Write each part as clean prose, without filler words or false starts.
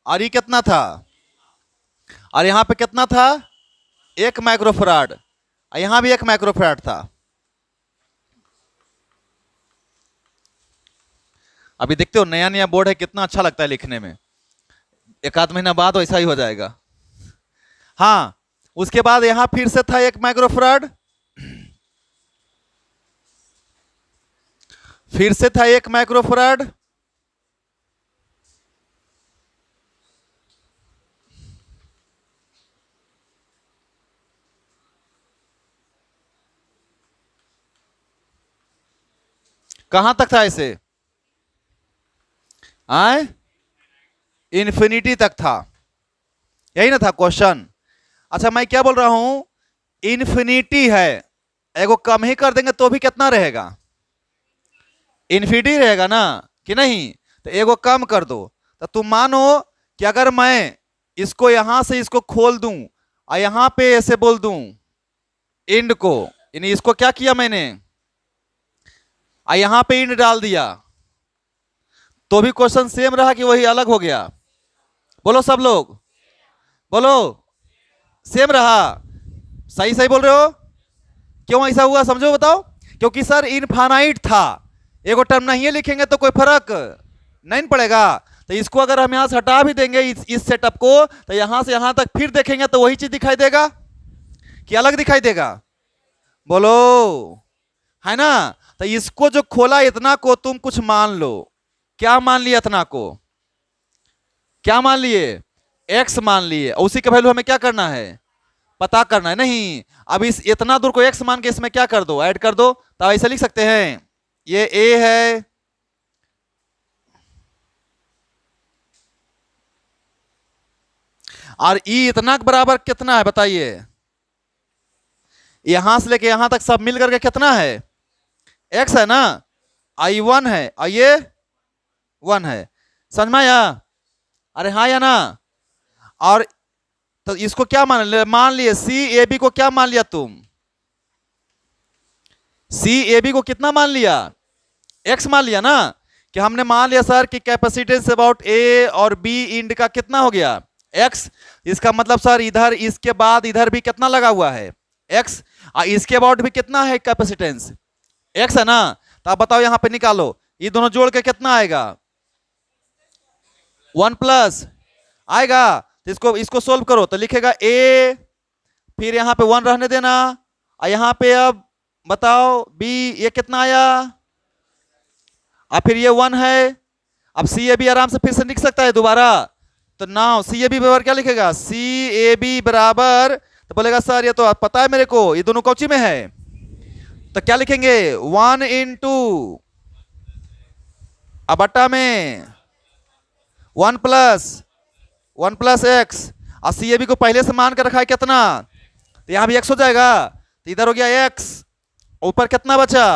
और ये कितना था, और यहां पे कितना था, 1 माइक्रोफराड, और यहां भी 1 माइक्रोफराड था। अभी देखते हो नया नया बोर्ड है, कितना अच्छा लगता है लिखने में। एक आध महीना बाद वैसा ही हो जाएगा। हाँ, उसके बाद यहां फिर से था 1 माइक्रोफराड, फिर से था 1 माइक्रोफराड, कहां तक था ऐसे, आए इन्फिनिटी तक था, यही ना था क्वेश्चन। अच्छा मैं क्या बोल रहा हूं, इन्फिनिटी है, एगो कम ही कर देंगे तो भी कितना रहेगा, इन्फिनिटी रहेगा ना कि नहीं, तो एगो कम कर दो। तो तुम मानो कि अगर मैं इसको यहां से इसको खोल दूं और यहां पे ऐसे बोल दूं इंड को, यानी इसको क्या किया मैंने, और यहां पे इंड डाल दिया, तो भी क्वेश्चन सेम रहा कि वही अलग हो गया। बोलो सब लोग, बोलो, सेम रहा, सही सही बोल रहे हो। क्यों ऐसा हुआ समझो बताओ, क्योंकि सर इनफाइनाइट था, एगो टर्म नहीं लिखेंगे तो कोई फर्क नहीं पड़ेगा। तो इसको अगर हम यहां से हटा भी देंगे इस सेटअप को, तो यहां से यहां तक फिर देखेंगे तो वही चीज दिखाई देगा कि अलग दिखाई देगा, बोलो, है ना। तो इसको जो खोला इतना को, तुम कुछ मान लो, क्या मान लिया इतना को, क्या मान लिए, एक्स मान लिए, उसी का वैल्यू हमें क्या करना है, पता करना है। नहीं, अब इस इतना दूर को एक्स मान के इसमें क्या कर दो, ऐड कर दो, तो ऐसा लिख सकते हैं ये ए है, और ई इतना के बराबर कितना है बताइए, यहां से लेके यहां तक सब मिल करके कितना है, एक्स है ना, आई 1 है और ये 1 है, समझ में आया, अरे हाँ या ना। और तो इसको क्या मान लिए सी ए बी को क्या मान लिया तुम, सी ए बी को कितना मान लिया, एक्स मान लिया ना, कि हमने मान लिया सर कि कैपेसिटेंस अबाउट ए और बी इंड का कितना हो गया, एक्स। इसका मतलब सर इधर इसके बाद इधर भी कितना लगा हुआ है, एक्स, और इसके अबाउट भी कितना है कैपेसिटेंस, एक्स है ना। तो आप बताओ यहां पे निकालो, ये दोनों जोड़ के कितना आएगा, 1 प्लस आएगा। तो इसको इसको सोल्व करो तो लिखेगा ए, फिर यहां पे 1 रहने देना, और यहां पे अब बताओ बी, ये कितना आया, और फिर ये 1 है। अब सी ए बी आराम से फिर से लिख सकता है दोबारा, तो नाउ सी ए बी बराबर क्या लिखेगा, सी ए बी बराबर, तो बोलेगा सर ये तो पता है मेरे को, ये दोनों कौची में है, तो क्या लिखेंगे 1 इंटू बट्टा में 1 प्लस एक्स, और सी ए बी को पहले से मान कर रखा है कितना, तो यहां भी एक्स हो जाएगा, तो इधर हो गया एक्स, ऊपर कितना बचा,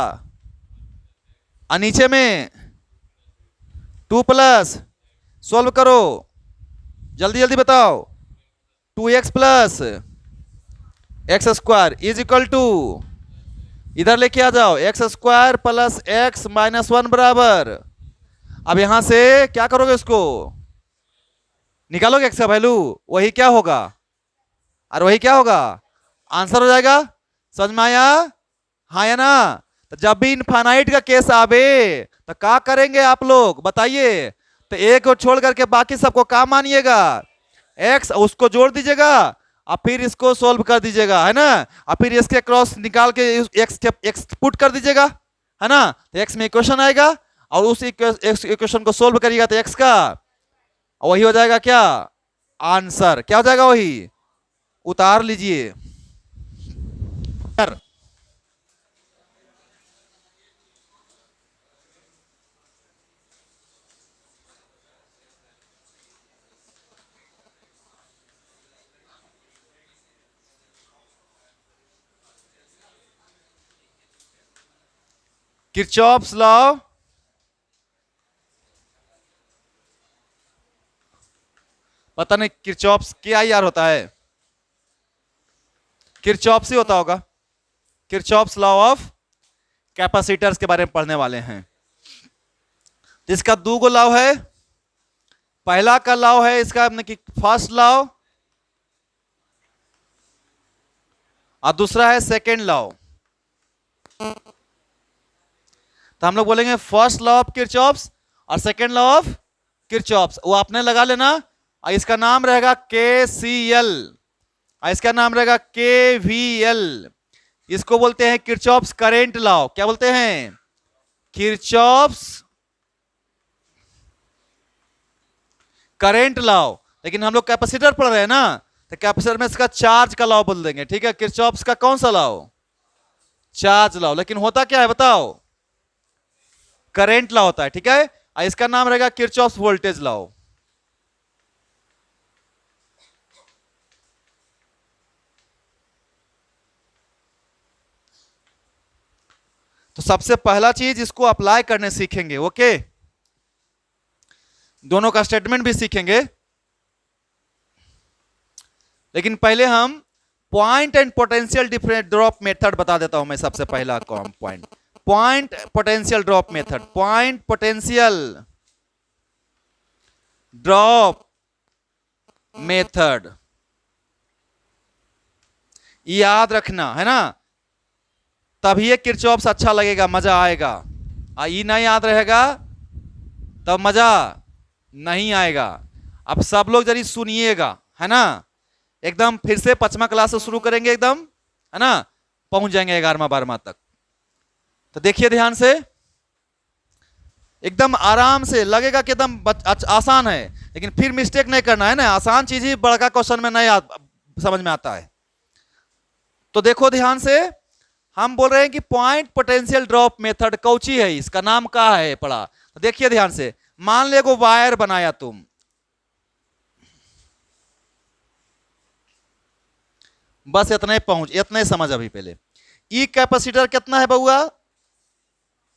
और नीचे में 2 प्लस, सोल्व करो जल्दी जल्दी बताओ, 2x plus X square is equal to, इधर लेके आ जाओ X square plus X minus 1 बराबर। अब यहां से क्या करोगे, इसको निकालोगे एक्स का वैल्यू, वही क्या होगा, और वही क्या होगा, आंसर हो जाएगा। समझ में आया, हाँ या ना। तो जब भी इनफाइनाइट का केस आवे तो क्या करेंगे आप लोग बताइए, तो एक को छोड़ करके बाकी सबको क्या मानिएगा, एक्स, उसको जोड़ दीजिएगा और फिर इसको सोल्व कर दीजिएगा, है ना, और फिर इसके क्रॉस निकाल के एक्स पुट कर दीजिएगा, है ना, तो एक्स में इक्वेशन आएगा, और उस इक्वेशन को सोल्व करिएगा तो एक्स का वही हो जाएगा क्या, आंसर क्या हो जाएगा, वही उतार लीजिए। किरचॉफ्स लॉ, पता नहीं किरचॉफ्स क्या यार होता है, किरचॉफ्स ही होता होगा, किरचॉफ्स लॉ ऑफ कैपेसिटर्स के बारे में पढ़ने वाले हैं। इसका दो गो लॉ है, पहला का लॉ है इसका कि फर्स्ट लॉ, और दूसरा है सेकेंड लॉ। तो हम लोग बोलेंगे फर्स्ट लॉ ऑफ किरचॉफ्स और सेकेंड लॉ ऑफ किरचॉफ्स, वो आपने लगा लेना। और इसका नाम रहेगा KCL, और इसका नाम रहेगा KVL। इसको बोलते हैं किरचॉफ्स करेंट लॉ। क्या बोलते हैं? Kirchhoff's current law. लेकिन हम लोग कैपेसिटर पढ़ रहे हैं ना, तो कैपेसिटर में इसका चार्ज का लॉ बोल देंगे। ठीक है, किरचॉफ्स का कौन सा लॉ? Charles law. लेकिन होता क्या है बताओ? करंट लॉ होता है। ठीक है, और इसका नाम रहेगा किरचॉफ्स वोल्टेज लॉ। तो सबसे पहला चीज इसको अप्लाई करने सीखेंगे। ओके, दोनों का स्टेटमेंट भी सीखेंगे, लेकिन पहले हम point and potential different drop method बता देता हूं मैं। सबसे पहला point potential drop method. Point potential drop method याद रखना है ना, तभी ये किरचॉफ्स अच्छा लगेगा, मजा आएगा। ये नहीं याद रहेगा तब मजा नहीं आएगा। अब सब लोग जरी सुनिएगा, है ना, एकदम फिर से 5वां क्लास से शुरू करेंगे एकदम, है ना, पहुंच जाएंगे 11वां 12वां तक। तो देखिए ध्यान से, एकदम आराम से लगेगा कि एकदम आसान है, लेकिन फिर मिस्टेक नहीं करना है ना। आसान चीज ही बड़का क्वेश्चन में नहीं समझ में आता है। तो देखो ध्यान से, हम बोल रहे हैं कि point potential drop method Cauchy है, इसका नाम क्या है पढ़ा। तो देखिए ध्यान से, मान ले को वायर बनाया तुम, बस इतने समझ अभी पहले। ई कैपेसिटर कितना है बउआ?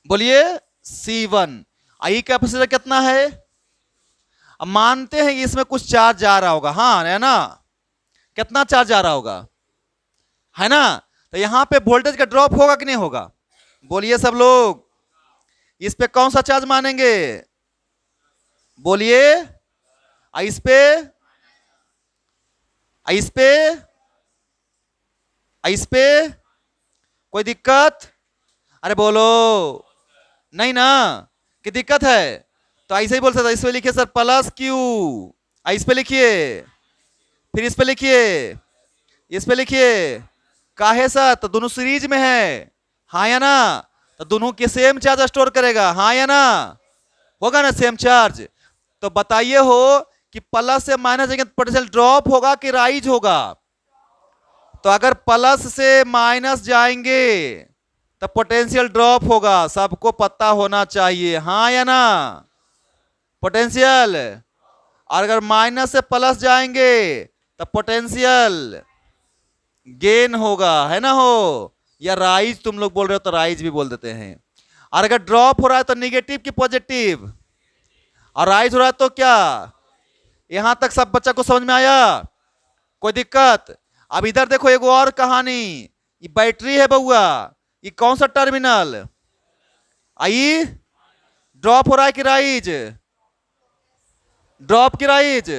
बोलिए C1। ई कैपेसिटर कितना है? अब मानते हैं कि इसमें कुछ चार्ज जा रहा होगा, हाँ है ना, कितना चार्ज जा रहा होगा, है ना। तो यहां पे वोल्टेज का ड्रॉप होगा कि नहीं होगा? बोलिए सब लोग, इस पे कौन सा चार्ज मानेंगे? बोलिए, इस पे, इस पे, इस पे कोई दिक्कत? अरे बोलो नहीं ना, कि दिक्कत है? तो ऐसे ही बोल सकते, इस पे लिखिए सर प्लस Q, इस पे लिखिए, फिर इस पे लिखिए, इस पे लिखिए। काहे सर? तो दोनों सीरीज में है, हाँ या ना, तो दोनों के सेम चार्ज स्टोर करेगा, हाँ या ना, होगा ना सेम चार्ज। तो बताइए हो कि प्लस से माइनस जाएंगे पोटेंशियल ड्रॉप होगा कि राइज होगा? तो अगर प्लस से माइनस जाएंगे तो पोटेंशियल ड्रॉप होगा, सबको पता होना चाहिए, हाँ या ना, पोटेंशियल। और अगर माइनस से प्लस जाएंगे तो पोटेंशियल गेन होगा, है ना हो, या राइज तुम लोग बोल रहे हो तो राइज भी बोल देते हैं। और अगर ड्रॉप हो रहा है तो निगेटिव की पॉजिटिव, और राइज हो रहा है तो क्या? यहां तक सब बच्चा को समझ में आया? कोई दिक्कत? अब इधर देखो एक और कहानी, ये बैटरी है बउआ, ये कौन सा टर्मिनल? आई ड्रॉप हो रहा है कि राइज? ड्रॉप की राइज?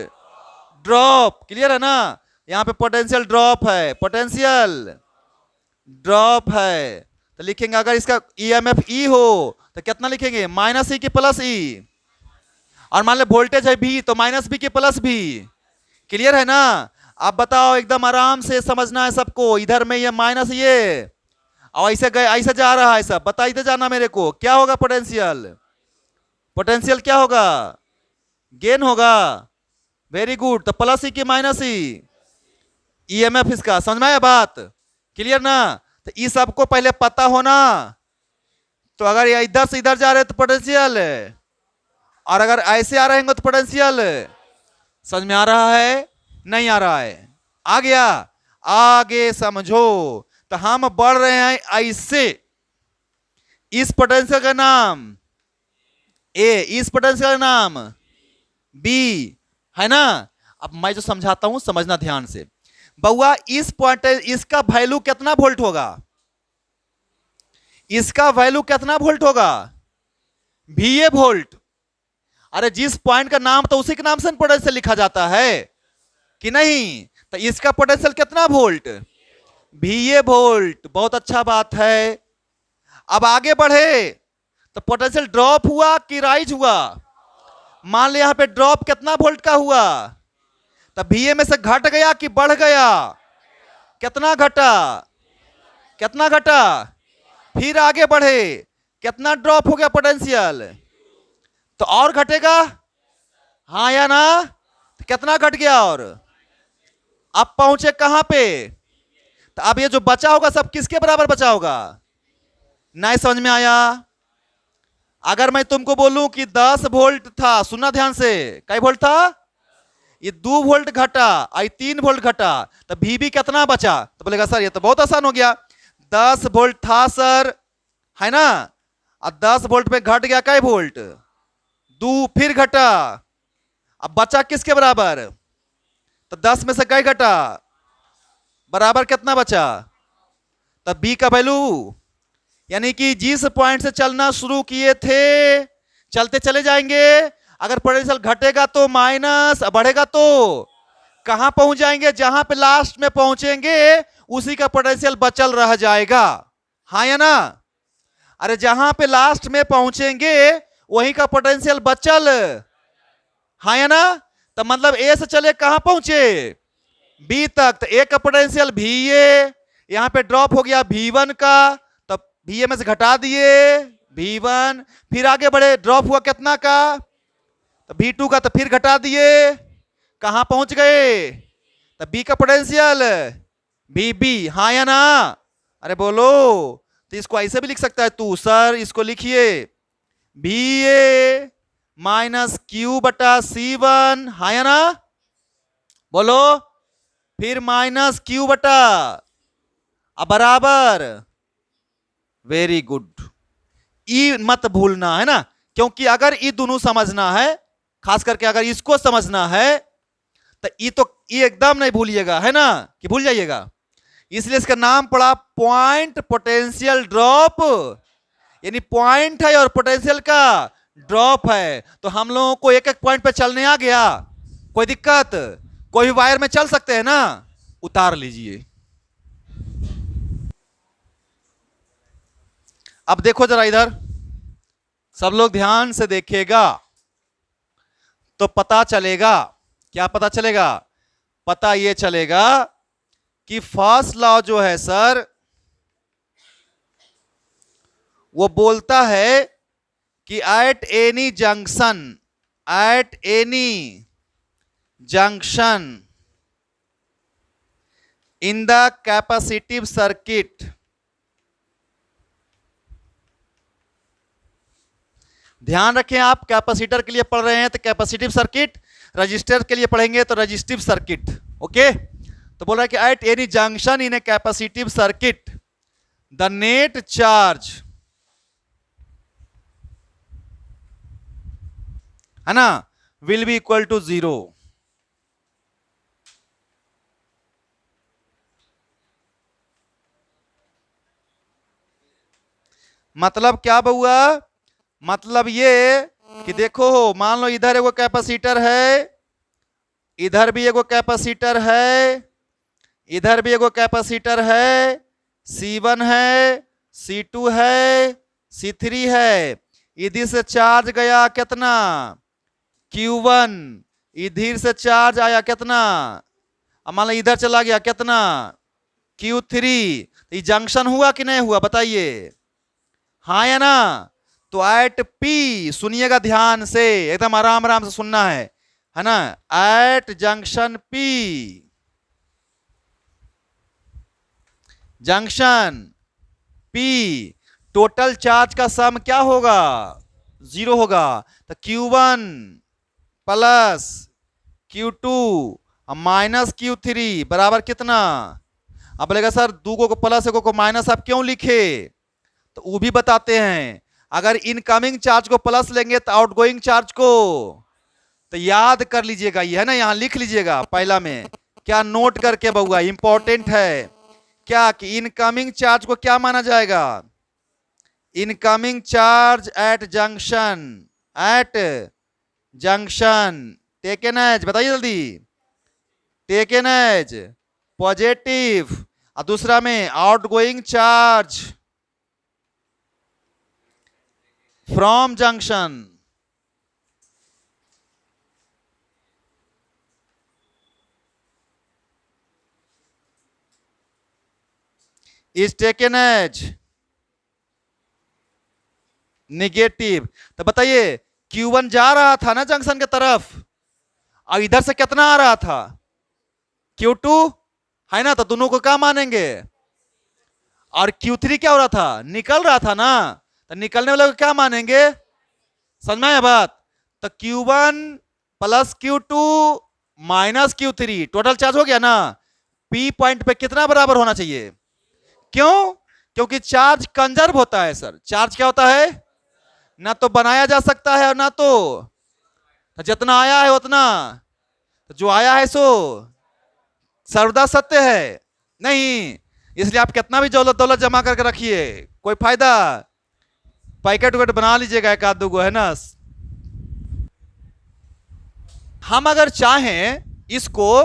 ड्रॉप। क्लियर है ना? यहां पे पोटेंशियल ड्रॉप है, पोटेंशियल ड्रॉप है। तो लिखेंगे अगर इसका EMF E हो तो कितना लिखेंगे? माइनस E की प्लस E। और मान ले वोल्टेज है V, तो माइनस V की प्लस V। क्लियर है ना? आप बताओ, एकदम आराम से समझना है सबको। इधर में ये माइनस, ये और ऐसे गए, ऐसे जा रहा है सब, बता इधर जाना मेरे को। क्या होगा पोटेंशियल? पोटेंशियल क्या होगा? गेन होगा। Very good. तो प्लस E की माइनस E, EMF इसका समझ में आया बात? क्लियर ना? तो ये सबको पहले पता होना। तो अगर ये इधर से इधर जा रहे हैं तो पोटेंशियल, और अगर ऐसे आ रहे हैं तो पोटेंशियल। समझ में आ रहा है? नहीं आ रहा है? आ गया? आगे समझो। तो हम बढ़ रहे हैं ऐसे, इस पोटेंशियल का नाम A, इस पोटेंशियल का नाम B, है ना। अब मैं जो समझाता हूं समझना ध्यान से। बउआ इस पॉइंट, इसका वैल्यू कितना वोल्ट होगा? इसका वैल्यू कितना वोल्ट होगा? VA volt. अरे जिस पॉइंट का नाम तो उसी के नाम से पोटेंशियल लिखा जाता है कि नहीं। तो इसका पोटेंशियल कितना वोल्ट, VA वोल्ट। बहुत अच्छा बात है। अब आगे बढ़े तो पोटेंशियल ड्रॉप हुआ कि राइज हुआ। मान लिया यहां पे ड्रॉप कितना वोल्ट का हुआ, तो VA में से घट गया कि बढ़ गया, कितना घटा, कितना घटा। फिर आगे बढ़े कितना ड्रॉप हो गया पोटेंशियल, तो और घटेगा, हाँ या ना। तो कितना घट गया, और अब पहुंचे कहां पे। तो अब ये जो बचा होगा सब किसके बराबर बचा होगा, नहीं समझ में आया। अगर मैं तुमको बोलूं कि 10 वोल्ट था, सुनना ध्यान से, कई वोल्ट था, ये 2 वोल्ट घटा, आई 3 वोल्ट घटा, तो VB कितना बचा। तो बोलेगा सर ये तो बहुत आसान हो गया, 10 वोल्ट था सर, है ना। अब 10 वोल्ट में घट गया कई वोल्ट, 2, फिर घटा, अब बचा किसके बराबर, तो 10 में से कई घटा, बराबर कितना बचा, तो B का वैल्यू, यानी कि जिस पॉइंट से चलना शुरू किए थे चलते चले जाएंगे। अगर पोटेंशियल घटेगा तो माइनस, बढ़ेगा तो कहां पहुंच जाएंगे, जहां पे लास्ट में पहुंचेंगे उसी का पोटेंशियल बचल रह जाएगा, हाँ या ना। अरे जहां पे लास्ट में पहुंचेंगे वही का पोटेंशियल बचल, हाँ या ना। तो मतलब A से चले कहां पहुंचे, B तक, तो A का पोटेंशियल VA, यहां पे ड्रॉप हो गया V1 का, तो VA में से घटा दिए V1, फिर आगे बढ़े ड्रॉप हुआ कितना का, तो V2 का, तो फिर घटा दिए, कहां पहुंच गए, तो B का पोटेंशियल VB, हाँ या ना। अरे बोलो, तो इसको ऐसे भी लिख सकता है तू, सर इसको लिखिए VA माइनस Q बटा C1, हाँ या ना, बोलो, फिर माइनस Q बटा, अब बराबर, वेरी गुड। ई मत भूलना है ना, क्योंकि अगर ई दोनों समझना है, खास करके अगर इसको समझना है तो ई एकदम नहीं भूलिएगा, है ना, कि भूल जाइएगा। इसलिए इसका नाम पड़ा पॉइंट पोटेंशियल ड्रॉप, यानी पॉइंट है और पोटेंशियल का ड्रॉप है। तो हम लोगों को एक एक पॉइंट पे चलने आ गया, कोई दिक्कत, कोई भी वायर में चल सकते हैं ना, उतार लीजिए। अब देखो जरा इधर, सब लोग ध्यान से देखिएगा तो पता चलेगा, क्या पता चलेगा, पता ये चलेगा कि फर्स्ट लॉ जो है सर वो बोलता है कि at any junction in the capacitive circuit, ध्यान रखें आप कैपेसिटर के लिए पढ़ रहे हैं तो कैपेसिटिव सर्किट, रजिस्टर के लिए पढ़ेंगे तो रजिस्टिव सर्किट, ओके। तो बोल रहा है कि at any junction in A capacitive circuit the net charge, है ना, विल बी इक्वल टू 0। मतलब क्या बउआ, मतलब ये कि देखो, मान लो इधर एगो कैपेसिटर है, इधर भी एगो कैपेसिटर है, इधर भी एगो कैपेसिटर है, C1 है, C2 है, C3 है। इधर से चार्ज गया कितना, Q1, इधर से चार्ज आया कितना, अब मान लो इधर चला गया कितना, Q3। ये जंक्शन हुआ कि नहीं हुआ बताइए, हाँ या ना। तो एट P, सुनिएगा ध्यान से, एकदम आराम आराम से सुनना है ना, at junction P, junction P total charge का सम क्या होगा, 0 होगा। तो Q1 plus Q2 minus Q3 बराबर कितना। अब बोलेगा सर दो को प्लस एक को माइनस आप क्यों लिखे, तो वो भी बताते हैं। अगर इनकमिंग चार्ज को प्लस लेंगे तो आउटगोइंग चार्ज को, तो याद कर लीजिएगा, ये है ना, यहां लिख लीजिएगा पहला में, क्या नोट करके बउआ, इंपॉर्टेंट है क्या, कि इनकमिंग चार्ज को क्या माना जाएगा, incoming charge at junction, at junction, taken as, बताइए जल्दी, टेकन एज पॉजिटिव, और दूसरा में outgoing charge from junction is taken as negative. तो बताइए Q1 जा रहा था ना जंक्शन की तरफ, और इधर से कितना आ रहा था, Q2 है ना, तो दोनों को क्या मानेंगे, और Q3 क्या हो रहा था, निकल रहा था ना, तो निकलने वाले को क्या मानेंगे, समझ में आया बात। तो Q1 plus Q2 minus Q3 total charge हो गया ना, P पॉइंट पे कितना बराबर होना चाहिए, क्यों, क्योंकि चार्ज कंजर्व होता है सर, चार्ज क्या होता है, ना तो बनाया जा सकता है और ना तो जितना आया है उतना, तो जो आया है सो सर्वदा सत्य है नहीं, इसलिए आप कितना भी दौलत दौलत जमा करके रखिए कोई फायदा, पैकेट वैकेट बना लीजिएगा एक आध दो गो, है ना। हम अगर चाहें इसको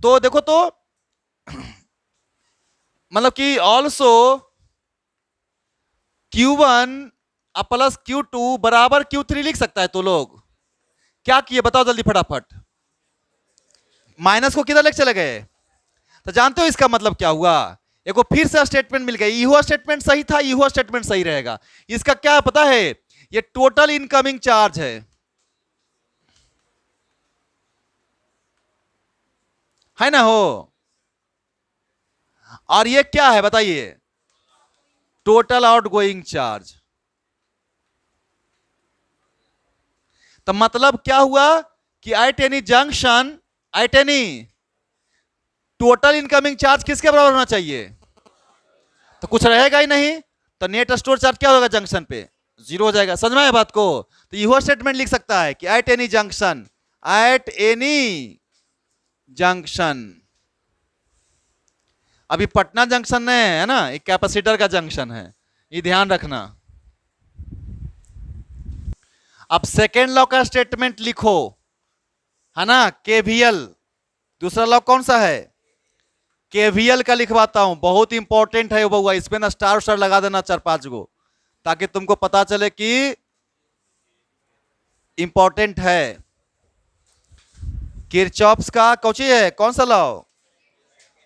तो देखो तो मतलब कि ऑल्सो Q1 प्लस Q2 बराबर Q3 लिख सकता है, तो लोग क्या किए बताओ जल्दी फटाफट, माइनस को किधर लेके चले गए, तो जानते हो इसका मतलब क्या हुआ, एक को फिर से स्टेटमेंट मिल गई, यह स्टेटमेंट सही था, यह स्टेटमेंट सही रहेगा, इसका क्या पता है, ये टोटल इनकमिंग चार्ज है ना हो, और ये क्या है बताइए, टोटल आउटगोइंग चार्ज। तो मतलब क्या हुआ कि at any junction, at any total incoming charge किसके बराबर होना चाहिए, तो कुछ रहेगा ही नहीं, तो नेट स्टोर चार्ज क्या होगा जंक्शन पे, जीरो हो जाएगा, समझ में आया बात को। तो यह स्टेटमेंट लिख सकता है कि at any junction, at any junction, अभी पटना जंक्शन नहीं है ना, एक कैपेसिटर का जंक्शन है, ये ध्यान रखना। अब सेकेंड लॉ का स्टेटमेंट लिखो, है ना, केवीएल, दूसरा लॉ कौन सा है, केवीएल का लिखवाता हूं, बहुत इंपॉर्टेंट है वो, इस पे ना स्टार स्टार लगा देना 4-5 गो, ताकि तुमको पता चले कि इंपॉर्टेंट है। किरचॉफ्स का कौची है, कौन सा लॉ,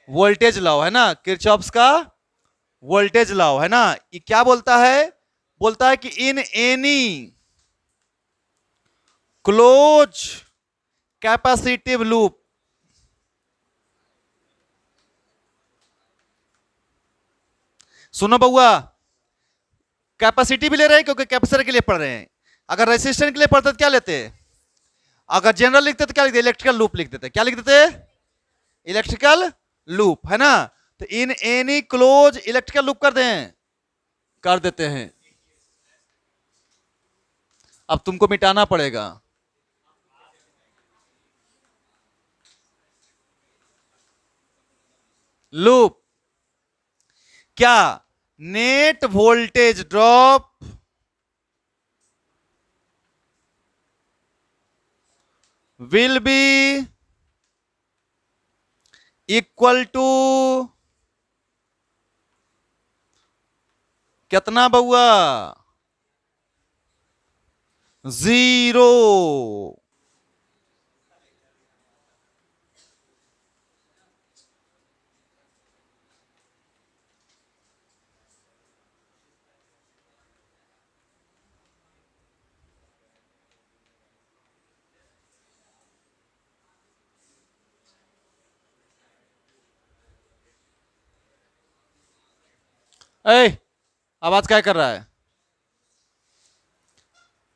वोल्टेज लॉ, है ना, किरचॉफ्स का वोल्टेज लॉ, है ना, ये क्या बोलता है, बोलता है कि in any close capacitive loop, सुनो बउआ, कैपेसिटी भी ले रहे हैं क्योंकि कैपेसिटर के लिए पढ़ रहे हैं, अगर रेसिस्टेंस के लिए पढ़ते तो क्या लेते, अगर जनरल लिखते तो क्या लिखते, इलेक्ट्रिकल लूप लिख देते, क्या लिख देते, इलेक्ट्रिकल लूप, है ना। तो in any close electrical loop कर दें, कर देते हैं, अब तुमको मिटाना पड़ेगा, लूप क्या, net voltage drop will be equal to कितना बउआ, 0। ए, आवाज क्या कर रहा है,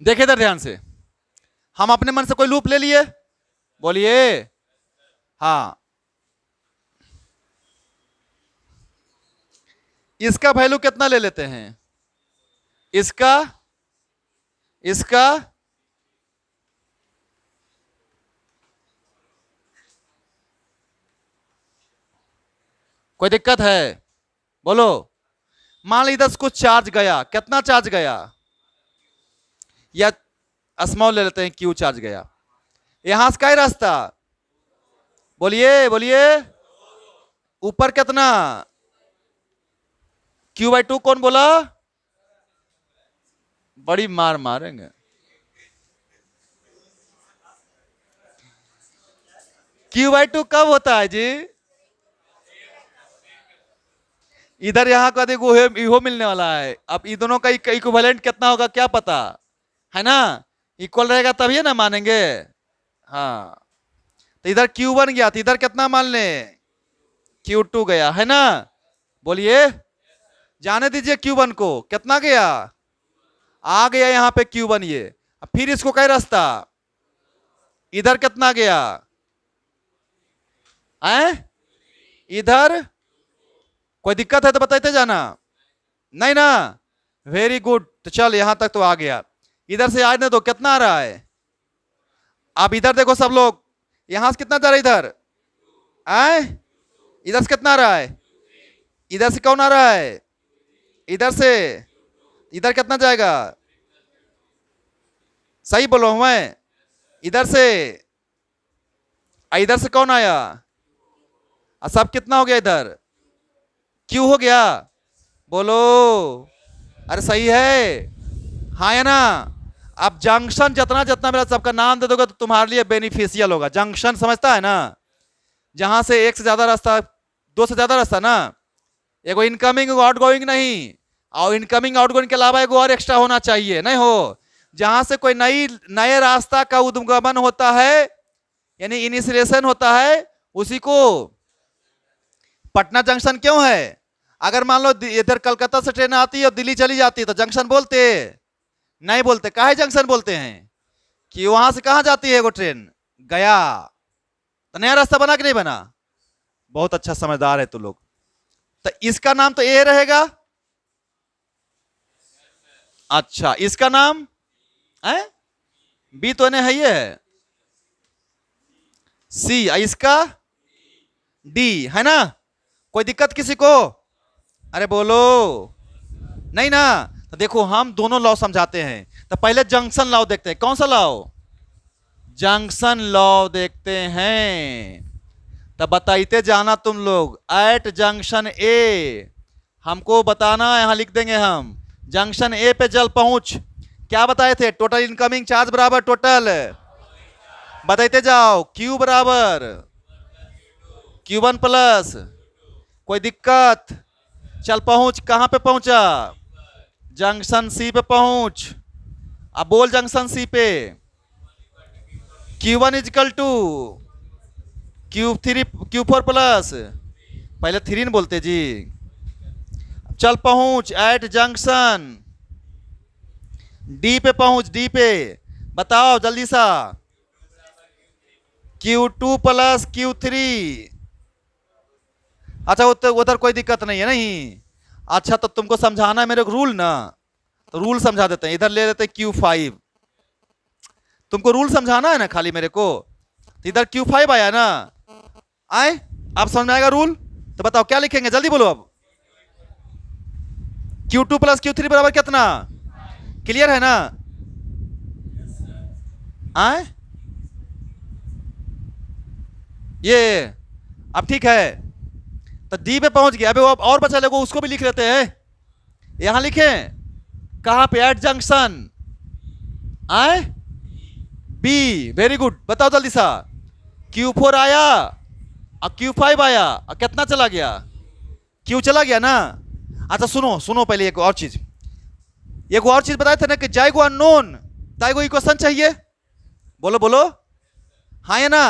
देखे इधर ध्यान से, हम अपने मन से कोई लूप ले लिए, बोलिए, हाँ, इसका वैल्यू कितना ले लेते हैं, इसका, इसका, कोई दिक्कत है, बोलो, मान ली 10 कुछ चार्ज गया, कितना चार्ज गया, या स्मॉल ले लेते हैं, क्यू चार्ज गया। यहां से क्या रास्ता, बोलिए बोलिए, ऊपर कितना, Q/2 कौन बोला, बड़ी मार मारेंगे। Q/2 कब होता है जी, इधर यहां का देखो इहो मिलने वाला है। अब इन दोनों का इक्विवेलेंट कितना होगा क्या पता है ना, इक्वल रहेगा तभी ना मानेंगे। हाँ, तो इधर Q1 गया, तो इधर कितना मान ले, Q2 गया है ना, बोलिए, जाने दीजिए Q1 को, कितना गया, आ गया यहाँ पे Q1 ये। अब फिर इसको कई रास्ता, इधर कितना गया, इधर कोई दिक्कत है तो बताते जाना, नहीं ना, वेरी गुड। तो चल यहां तक तो आ गया, इधर से आने दो, कितना आ रहा है, आप इधर देखो सब लोग, यहां से कितना जा रहा है इधर, इधर से कितना आ रहा है, इधर से कौन आ रहा है, इधर से, इधर कितना जाएगा, सही बोलो मैं, इधर से, इधर से कौन आया, सब कितना हो गया, इधर क्यू हो गया, बोलो, अरे सही है, हाँ है ना। अब जंक्शन जितना जितना मेरा सबका नाम दे दोगे तो तुम्हारे लिए बेनिफिशियल होगा। जंक्शन समझता है ना, जहां से एक से ज्यादा रास्ता, दो से ज्यादा रास्ता ना, एगो इनकमिंग आउटगोइंग नहीं, और इनकमिंग आउटगोइंग के अलावा एगो और एक्स्ट्रा होना चाहिए, नहीं हो, जहां से कोई नए रास्ता का उद्गमन होता है, यानी इनिशिएशन होता है, उसी को पटना जंक्शन क्यों है। अगर मान लो इधर कलकत्ता से ट्रेन आती है और दिल्ली चली जाती है तो जंक्शन बोलते नहीं, बोलते काहे जंक्शन बोलते हैं, कि वहां से कहां जाती है वो ट्रेन, गया, तो नया रास्ता बना कि नहीं बना, बहुत अच्छा समझदार है तू लोग। तो इसका नाम तो ए रहेगा, अच्छा इसका नाम है बी, तो है ये है सी, इसका डी है ना, कोई दिक्कत किसी को, अरे बोलो, नहीं ना। तो देखो हम दोनों लॉ समझाते हैं, तो पहले जंक्शन लॉ देखते हैं, कौन सा लॉ, जंक्शन लॉ देखते हैं। तो बताइते जाना तुम लोग, एट जंक्शन ए, हमको बताना, यहां लिख देंगे हम, जंक्शन ए पे जल पहुंच, क्या बताए थे, टोटल इनकमिंग चार्ज बराबर टोटल, बताइते जाओ, Q बराबर Q1 प्लस, कोई दिक्कत, चल पहुंच, कहां पे पहुंचा, जंक्शन सी पे पहुंच, अब बोल जंक्शन सी पे, Q1 is equal to Q4 plus, पहले 3 बोलते जी, चल पहुंच एट जंक्शन डी पे पहुंच, डी पे बताओ जल्दी सा, Q2 प्लस Q3, अच्छा उधर कोई दिक्कत नहीं है, नहीं, अच्छा तो तुमको समझाना है मेरे को रूल ना, तो रूल समझा देते हैं, इधर ले लेते हैं Q5, तुमको रूल समझाना है ना खाली मेरे को, तो इधर Q5 आया ना, आए आप समझ में आएगा रूल, तो बताओ क्या लिखेंगे, जल्दी बोलो अब, Q2 प्लस Q3 बराबर कितना, क्लियर है ना, आए ये अब ठीक है, तो डी पे पहुंच गया, अबे वो और बचा लोगों, उसको भी लिख लेते हैं, यहां लिखे कहां पे, एट जंक्शन आए बी, वेरी गुड, बताओ जल्दी सा, Q4 आया और Q5 आया और कितना चला गया, Q चला गया ना। अच्छा सुनो सुनो, पहले एक और चीज, बताए थे ना कि जाएगो अननोन, ताएगो इक्वेशन चाहिए, बोलो बोलो, हाँ है ना,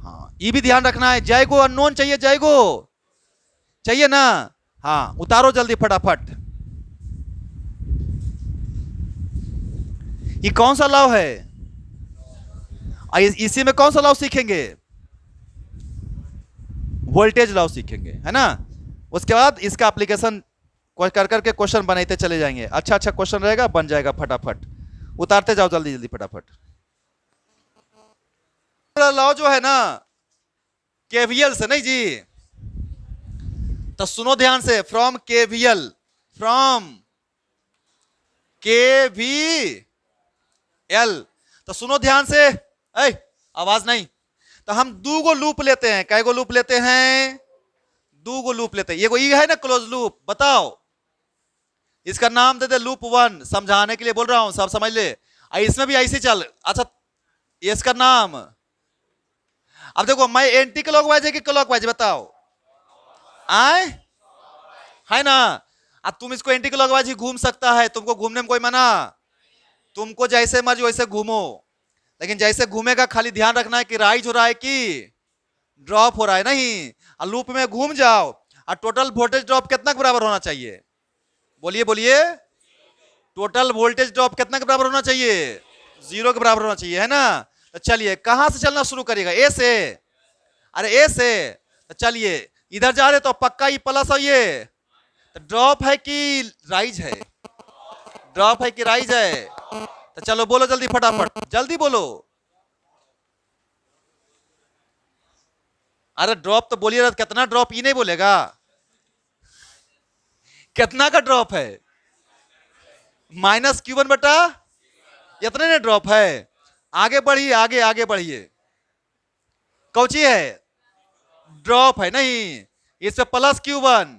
हाँ ये भी ध्यान रखना है, जाएगो अननोन चाहिए, जाएगो चाहिए ना, हाँ उतारो जल्दी फटाफट, ये कौन सा लॉ है, इसी में कौन सा लॉ सीखेंगे, वोल्टेज लॉ सीखेंगे, है ना, उसके बाद इसका एप्लीकेशन कर करके क्वेश्चन बनाते चले जाएंगे, अच्छा अच्छा क्वेश्चन रहेगा, बन जाएगा फटाफट, उतारते जाओ जल्दी जल्दी फटाफट। लॉ जो है ना केवीएल से, नहीं जी, तो सुनो ध्यान से, फ्रॉम केवीएल तो सुनो ध्यान से, आवाज नहीं। तो हम दो गो लूप लेते हैं, कै गो लूप लेते हैं, दो गो लूप लेते हैं। ये कोई है ना क्लोज लूप, बताओ इसका नाम दे दे लूप 1, समझाने के लिए बोल रहा हूं, सब समझ ले। इसमें भी ऐसे चल। अच्छा इसका नाम, अब देखो मैं एंटी क्लॉकवाइज है कि क्लॉकवाइज, बताओ आए है ना। अब तुम इसको एंटी क्लॉकवाइज ही घूम सकता है, तुमको घूमने में कोई मना, तुमको जैसे मर्जी वैसे घूमो, लेकिन जैसे घूमेगा खाली ध्यान रखना है कि राइज हो रहा है कि ड्रॉप हो रहा है, नहीं। और लूप में घूम जाओ। और टोटल वोल्टेज ड्रॉप कितना के बराबर होना चाहिए, बोलिए बोलिए, टोटल वोल्टेज ड्रॉप कितना के बराबर होना चाहिए, 0 के बराबर होना चाहिए, है ना। तो चलिए कहां से चलना शुरू करेगा, ए से, अरे ए से। तो चलिए इधर जा रहे तो पक्का ये प्लस है, ये तो ड्रॉप है कि राइज है, ड्रॉप है कि राइज है। तो चलो बोलो जल्दी, फटाफट जल्दी बोलो। अरे ड्रॉप तो बोलिए, कितना ड्रॉप, ये नहीं बोलेगा कितना का ड्रॉप है, -q1 बटा इतने ने ड्रॉप है। आगे बढ़िए, आगे आगे बढ़िए, कौची है, ड्रॉप है, नहीं इस पे +q1,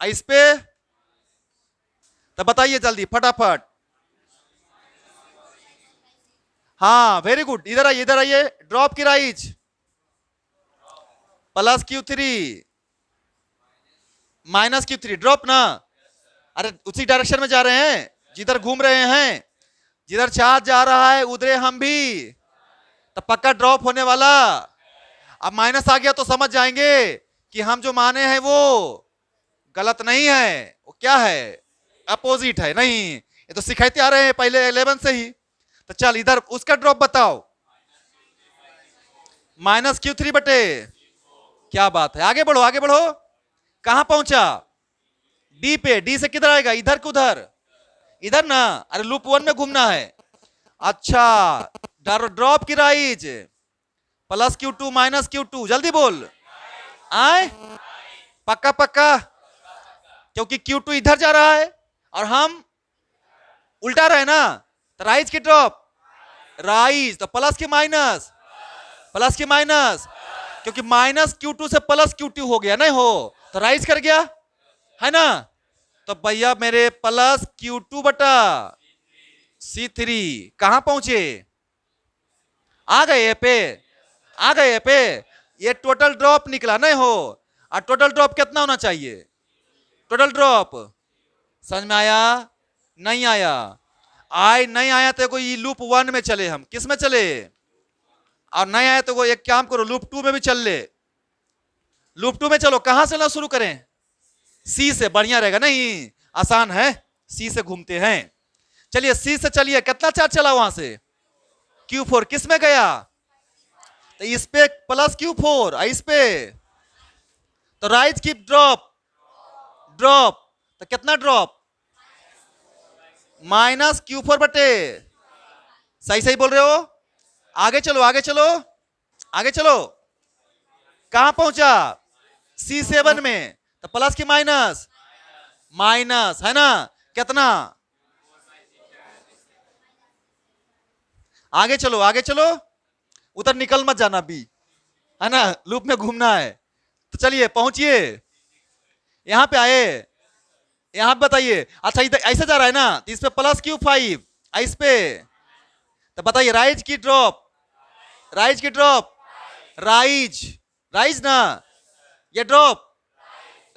इस पे तो बताइए जल्दी फटाफट। हाँ वेरी गुड, इधर आइए, इधर आइए, ड्रॉप की राइज +q3 -q3, ड्रॉप ना। अरे उसी डायरेक्शन में जा रहे हैं जिधर घूम रहे हैं, जिधर चार्ज जा रहा है उधर हम भी, तो पक्का ड्रॉप होने वाला। अब माइनस आ गया तो समझ जाएंगे कि हम जो माने हैं वो गलत नहीं है, वो क्या है, अपोजिट है, नहीं ये तो सिखाते आ रहे हैं पहले 11 से ही। तो चल इधर उसका ड्रॉप बताओ, -q3 बटे, क्या बात है, आगे बढ़ो आगे बढ़ो, कहां पहुंचा, डी पे, डी से किधर आएगा, इधर के उधर, इधर ना, अरे लूप 1 में घूमना है। अच्छा ड्रॉप की राइज +q2 -q2, जल्दी बोल, आए पक्का पक्का, क्योंकि q2 इधर जा रहा है और हम उल्टा रहे ना, तो राइज की ड्रॉप, राइज तो प्लस की माइनस, प्लस की माइनस, क्योंकि -q2 से +q2 हो गया, नहीं हो तो राइज कर गया, है ना। तो भैया मेरे +q2 बटा C3 कहां पहुंचे, आ गए पे, आ गए पे, ये टोटल ड्रॉप निकला, नहीं हो। और टोटल ड्रॉप कितना होना चाहिए, टोटल ड्रॉप, समझ में आया, नहीं आया, नहीं आया तो कोई लूप 1 में चले, हम किस में चले, और नहीं आया तो एक काम करो लूप 2 में भी चल ले, लूप 2 में चलो, कहां से ना शुरू करें, सी से, बढ़िया रहेगा, नहीं आसान है, सी से घूमते हैं। चलिए सी से चलिए, कितना चार्ज चला वहां से, Q4, किस में गया, तो इस पे +q4, इस पे तो राइज की ड्रॉप, ड्रॉप तो कितना ड्रॉप, -q4 बटे, सही सही बोल रहे हो, आगे चलो आगे चलो आगे चलो, कहां पहुंचा, C7 में, तो प्लस की माइनस, माइनस है ना, कितना, आगे चलो आगे चलो, उधर निकल मत जाना भी, है ना, लूप में घूमना है। तो चलिए पहुंचिए, यहां पे आए, यहां पे बताइए, अच्छा इधर ऐसे जा रहा है ना, तो इस पे +q5, इस पे तो बताइए राइज की ड्रॉप, राइज की ड्रॉप, राइज, राइज ना, ये ड्रॉप,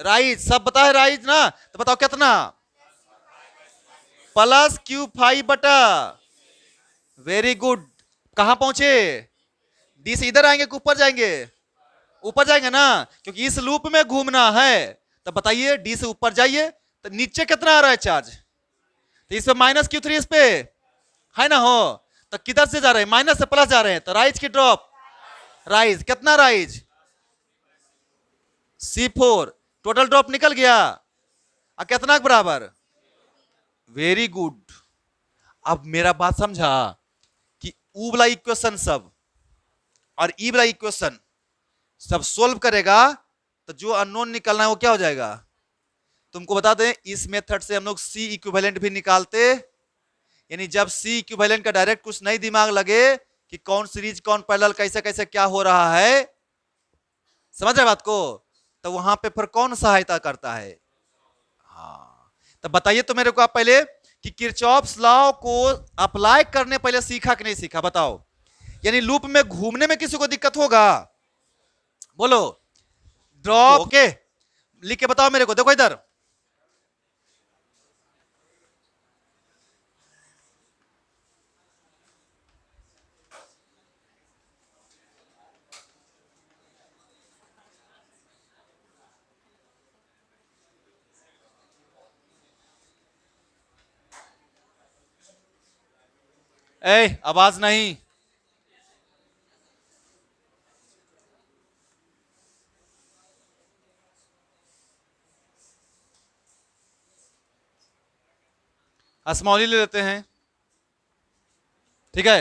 राइज, सब बता है राइज ना, तो बताओ कितना, +q5 बटा, वेरी गुड, कहां पहुंचे, डी से इधर आएंगे कि ऊपर जाएंगे, ऊपर जाएंगे ना, क्योंकि इस लूप में घूमना है। तो बताइए डी से ऊपर जाइए, तो नीचे कितना आ रहा है चार्ज, तो इस पे -q3, इस पे है ना, हो तो किधर से जा रहे हैं, माइनस से प्लस जा रहे हैं, तो राइज की ड्रॉप, राइज कितना, राइज C4, टोटल ड्रॉप निकल गया, और कितना के बराबर, वेरी गुड। अब मेरा बात समझा कि ऊ वाला इक्वेशन सब और ई वाला इक्वेशन सब सोल्व करेगा, तो जो अननोन निकलना है वो क्या हो जाएगा, तुमको बता दें इस मेथड से हम लोग C इक्विवेलेंट भी निकालते, यानी जब सी इक्विवेलेंट का डायरेक्ट कुछ नहीं दिमाग लगे कि कौन सीरीज कौन पैरेलल कैसे कैसे क्या हो रहा है, समझ रहे बात को, तो वहां पे फिर कौन सहायता करता है? हाँ, तो बताइए तो मेरे को आप पहले कि किरचॉफ्स लॉ को अप्लाई करने पहले सीखा कि नहीं सीखा, बताओ। यानी लूप में घूमने में किसी को दिक्कत होगा? बोलो। ड्रॉप ओके, लिख के बताओ मेरे को, देखो इधर। आवाज नहीं। स्मॉली ले लेते हैं, ठीक है।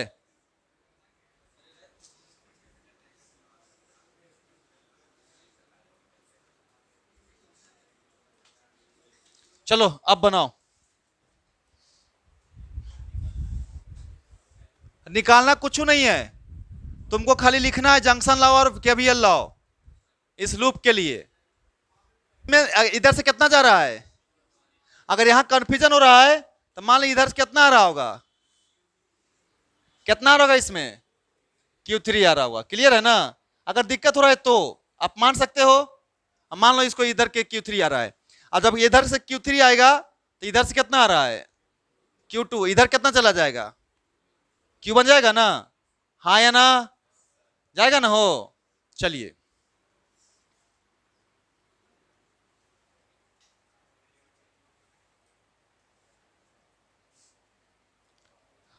चलो अब बनाओ, निकालना कुछ नहीं है, तुमको खाली लिखना है जंक्शन लाओ और केवीएल लाओ इस लूप के लिए। में इधर से कितना जा रहा है? अगर यहां कंफ्यूजन हो रहा है तो मान लो इधर से कितना आ रहा होगा, कितना आ रहा होगा इसमें? Q3 आ रहा होगा, क्लियर है ना? अगर दिक्कत हो रहा है तो आप मान सकते हो, अब मान लो इसको इधर के Q3 आ रहा है, और जब इधर से Q3 आएगा तो इधर से कितना आ रहा है? Q2, इधर कितना चला जाएगा? Q बन जाएगा ना? हाँ या ना? जाएगा ना? हो, चलिए।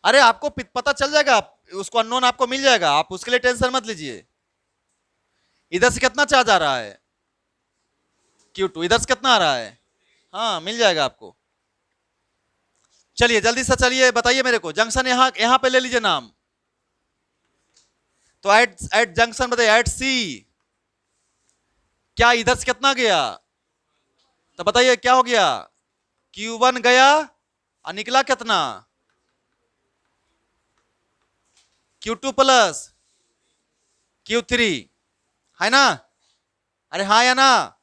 अरे आपको पता चल जाएगा, उसको अननोन आपको मिल जाएगा, आप उसके लिए टेंशन मत लीजिए। इधर से कितना चार्ज आ रहा है? Q2, इधर से कितना आ रहा है? हाँ, मिल जाएगा आपको। चलिए जल्दी से, चलिए बताइए मेरे को, जंक्शन यहां पे ले लीजिए नाम। तो एट जंक्शन बताइए, एट सी क्या इधर से कितना गया? तो बताइए क्या हो गया? Q1 गया और निकला कितना? Q2 प्लस Q3, है ना? अरे हाँ या ना?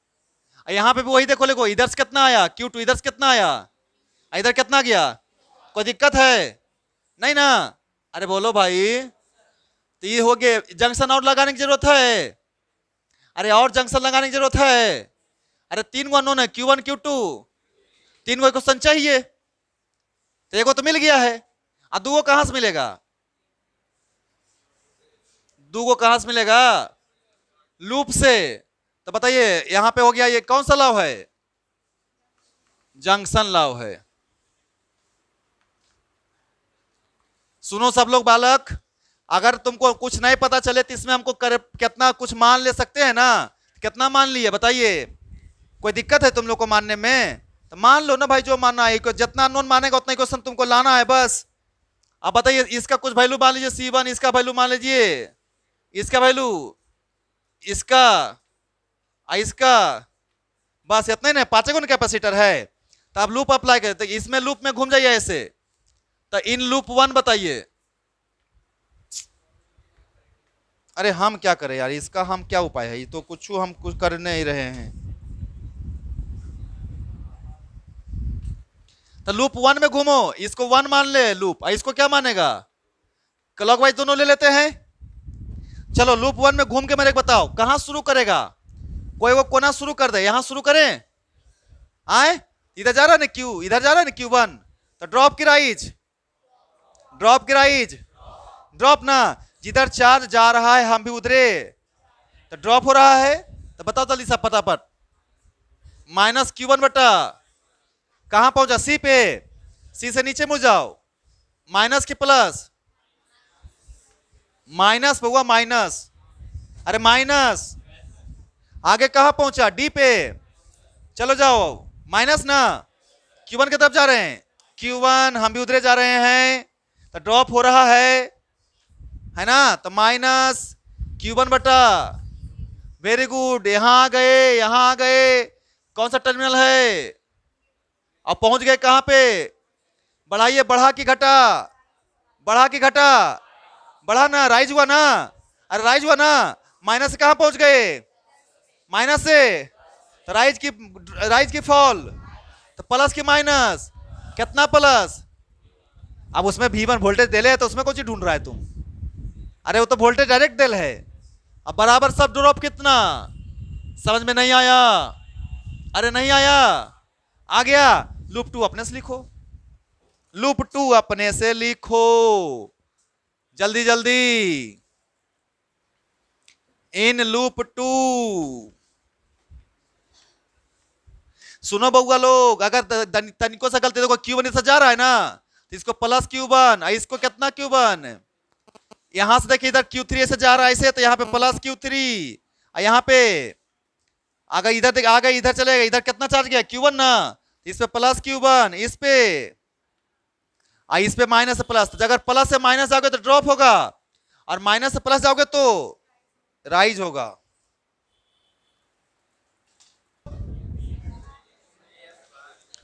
यहां पे भी वही देखो, देखो इधर से कितना आया? Q2, इधर से कितना आया? इधर कितना गया? कोई दिक्कत है? नहीं ना? अरे बोलो भाई, तो ये हो गए। जंक्शन और लगाने की जरूरत है? अरे और जंक्शन लगाने की जरूरत है? अरे 3 गो अननोन है, Q1 Q2, 3 गो क्वेश्चन चाहिए, तो एक तो मिल गया है, और 2 कहां से मिलेगा? 2 को कहां से मिलेगा? लूप से। तो बताइए यहां पे हो गया, ये कौन सा लॉ है? जंक्शन लॉ है। सुनो सब लोग बालक, अगर तुमको कुछ नहीं पता चले तो इसमें हमको कितना कुछ मान ले सकते हैं ना? कितना मान लिए बताइए? कोई दिक्कत है तुम लोग को मानने में? तो मान लो ना भाई, जो मानना है, जितना अननोन मानेगा उतना ही क्वेश्चन तुमको लाना है बस। अब बताइए, इसका कुछ वैल्यू मान लीजिए C1, इसका वैल्यू मान लीजिए, इसका वैल्यू, इसका, इसका, बस इतना ही ना, 5 गुना कैपेसिटर है। तो आप लूप अप्लाई करें, तो इसमें लूप में घूम जाइए ऐसे। तो इन लूप 1 बताइए। अरे हम क्या करें यार, इसका हम क्या उपाय है? ये तो कुछ हम कुछ कर नहीं रहे हैं। तो लूप 1 में घूमो, इसको 1 मान ले लूप, और इसको क्या मानेगा? क्लॉकवाइज दोनों ले लेते हैं। चलो लूप 1 में घूम के मेरे को बताओ कहां शुरू करेगा? कोई वो कोना शुरू कर दे, यहां शुरू करें? आए, इधर जा रहा है ना Q, इधर जा रहा है ना Q1, तो ड्रॉप की राइज, ड्रॉप की राइज, ड्रॉप ना, जिधर चार्ज जा रहा है हम भी उधरे, तो ड्रॉप हो रहा है। तो बताओ जल्दी सा फटाफट, माइनस Q1 बटा कहां पहुंचा? C पे, C से नीचे मुड़ जाओ, माइनस की प्लस, माइनस पे हुआ माइनस, अरे माइनस, आगे कहां पहुंचा? D पे, चलो जाओ माइनस ना, Q1 की तरफ जा रहे हैं, Q1 हम भी उधरे जा रहे हैं, तो ड्रॉप हो रहा है ना? तो माइनस Q1 बटा, वेरी गुड, यहां आ गए, यहां आ गए, कौन सा टर्मिनल है? अब पहुंच गए कहां पे? बढ़ाइए, बढ़ा कि घटा, बढ़ा कि घटा, बढ़ा ना, राइज हुआ ना, अरे राइज हुआ ना, माइनस से कहां पहुंच गए, माइनस से, तो राइज की फॉल, तो प्लस की माइनस, कितना प्लस, अब उसमें V1 वोल्टेज दे ले तो उसमें कौन सी ढूंढ रहा है तुम, अरे वो तो वोल्टेज डायरेक्ट दिल है। अब बराबर सब ड्रॉप कितना, समझ में नहीं आया, अरे नहीं आया, आ गया, लूप 2 अपने से लिखो, लूप 2 अपने से लिखो, जल्दी जल्दी, इन लूप 2, सुनो बउआ लोग, अगर तनिको से गलती देखो Q1 से जा रहा है ना, तो इसको प्लस Q1, इसको कितना Q1, यहां से देखिए इधर Q3 से जा रहा है ऐसे, तो यहाँ पे प्लस Q3, यहाँ पे अगर इधर आगे इधर चलेगा, इधर कितना चार्ज गया Q1 ना, इस पे प्लस Q1, इस पे माइनस से प्लस, तो अगर प्लस से माइनस जाओगे तो ड्रॉप होगा, और माइनस से प्लस जाओगे तो राइज होगा।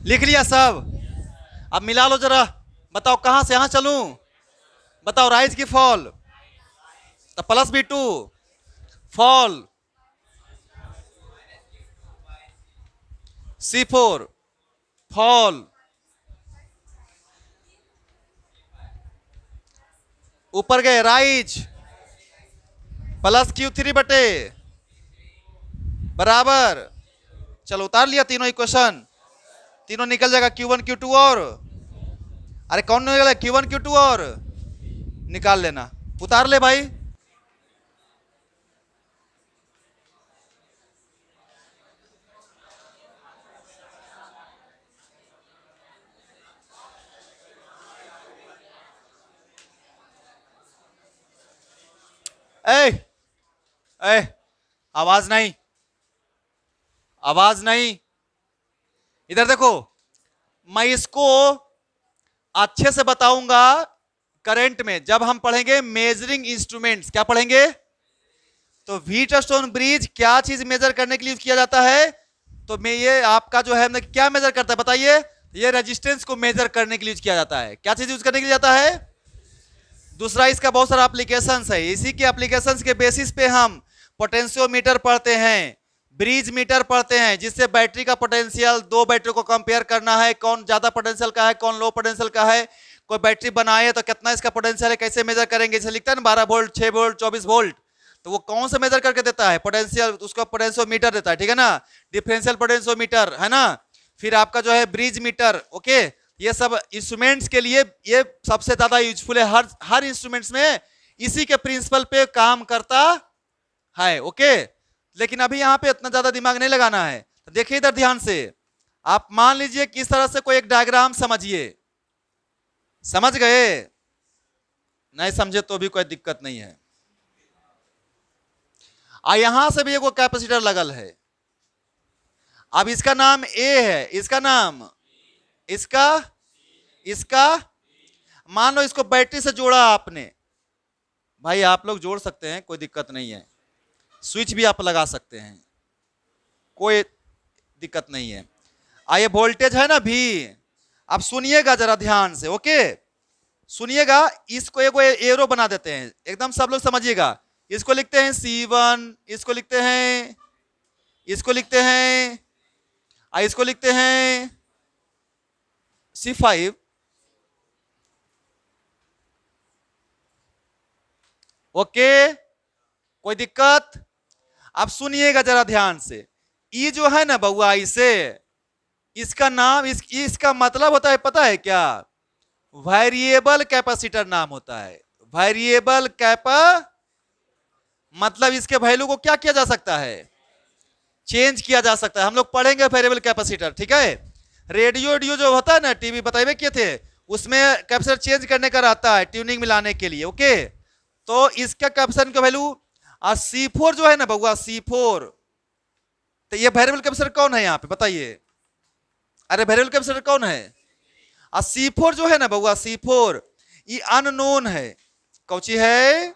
लिख लिया सब, अब मिला लो जरा, बताओ कहां से यहां चलूं, बताओ राइज की फॉल, तो plus V2 fall, C4 fall, ऊपर गए राइज, प्लस Q3 बटे बराबर, चलो उतार लिया तीनों इक्वेशन, तीनों निकल जाएगा Q1 Q2 और, अरे कौन निकला Q1 Q2 और, निकाल लेना, उतार ले भाई, ए ए आवाज नहीं, आवाज नहीं, इधर देखो, मैं इसको अच्छे से बताऊंगा करंट में, जब हम पढ़ेंगे मेजरिंग इंस्ट्रूमेंट्स, क्या पढ़ेंगे, तो व्हीटस्टोन ब्रिज क्या चीज मेजर करने के लिए यूज किया जाता है, तो मैं ये आपका जो है क्या मेजर करता है बताइए, ये रेजिस्टेंस को मेजर करने के लिए यूज किया जाता है, क्या चीज यूज करने के लिए जाता है, दूसरा इसका बहुत सारा एप्लीकेशंस है, इसी के एप्लीकेशंस के बेसिस पे हम पोटेंशियोमीटर पढ़ते हैं, ब्रिज मीटर पढ़ते हैं, जिससे बैटरी का पोटेंशियल, दो बैटरी को कंपेयर करना है, कौन ज्यादा पोटेंशियल का है, कौन लो पोटेंशियल का है, कोई बैटरी बनाए तो कितना इसका पोटेंशियल है, कैसे मेजर करेंगे, जैसे लिखता है ना 12 वोल्ट, 6 वोल्ट, 24 वोल्ट, तो वो कौन से मेजर करके देता है, पोटेंशियल, उसका पोटेंशियोमीटर देता है, ठीक है ना, डिफरेंशियल पोटेंशियोमीटर है ना, फिर आपका जो है ब्रिज मीटर, ओके, ये सब इंस्ट्रूमेंट्स के लिए ये सबसे ज्यादा यूजफुल है, हर इंस्ट्रूमेंट्स में इसी के प्रिंसिपल पे काम करता है, ओके, लेकिन अभी यहाँ पे इतना ज्यादा दिमाग नहीं लगाना है, तो देखिए इधर ध्यान से, आप मान लीजिए किस तरह से कोई एक डायग्राम समझिए, समझ गए, नहीं समझे तो भी कोई दिक्कत नहीं है, यहां से भी एक कैपेसिटर लगल है, अब इसका नाम A है, इसका नाम, इसका मान लो इसको बैटरी से जोड़ा आपने, भाई आप लोग जोड़ सकते हैं, कोई दिक्कत नहीं है, स्विच भी आप लगा सकते हैं, कोई दिक्कत नहीं है, ये वोल्टेज है ना V, अब सुनिएगा जरा ध्यान से, ओके, सुनिएगा, इसको एक एरो बना देते हैं, एकदम सब लोग समझिएगा, इसको लिखते हैं C1, इसको लिखते हैं, इसको लिखते हैं, इसको लिखते हैं C5, ओके, कोई दिक्कत, अब सुनिएगा जरा ध्यान से, ये जो है ना बउआ, इसे, इसका नाम, इसका मतलब होता है पता है क्या, वेरिएबल कैपेसिटर नाम होता है, वेरिएबल मतलब इसके वैल्यू को क्या किया जा सकता है, चेंज किया जा सकता है, हम लोग पढ़ेंगे वेरिएबल कैपेसिटर, ठीक है, रेडियो जो होता है ना, टीवी बताइए किए थे, उसमें कैपेसिटर चेंज करने का रहता है, ट्यूनिंग मिलाने के लिए, ओके, तो इसका कैपेसिटर का वैल्यू, C4 जो है ना बउआ, C4, तो ये वेरिएबल कैपेसिटर कौन है यहाँ पे बताइए, अरे वेरिएबल कैपेसिटर कौन है, C4 जो है ना बउआ, C4 ये अननोन है, कौची है,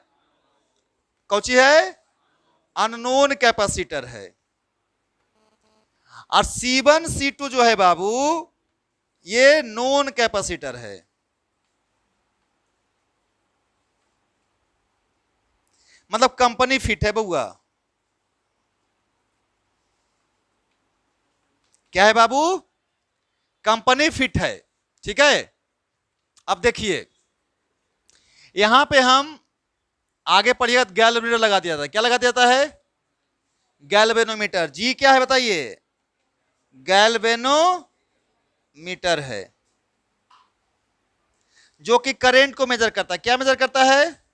कौची है, अननोन कैपेसिटर है, और C1 C2 जो है बाबू, ये नॉन कैपेसिटर है। मतलब कंपनी फिट है बउआ। क्या है बाबू? कंपनी फिट है। ठीक है, अब देखिए यहां पे हम आगे पढ़िएगा, गैल्वेनोमीटर लगा दिया था। क्या लगा दिया है? गैल्वेनोमीटर। जी क्या है बताइए? गैल्वेनोमीटर है जो कि करंट को मेजर करता है। क्या मेजर करता है?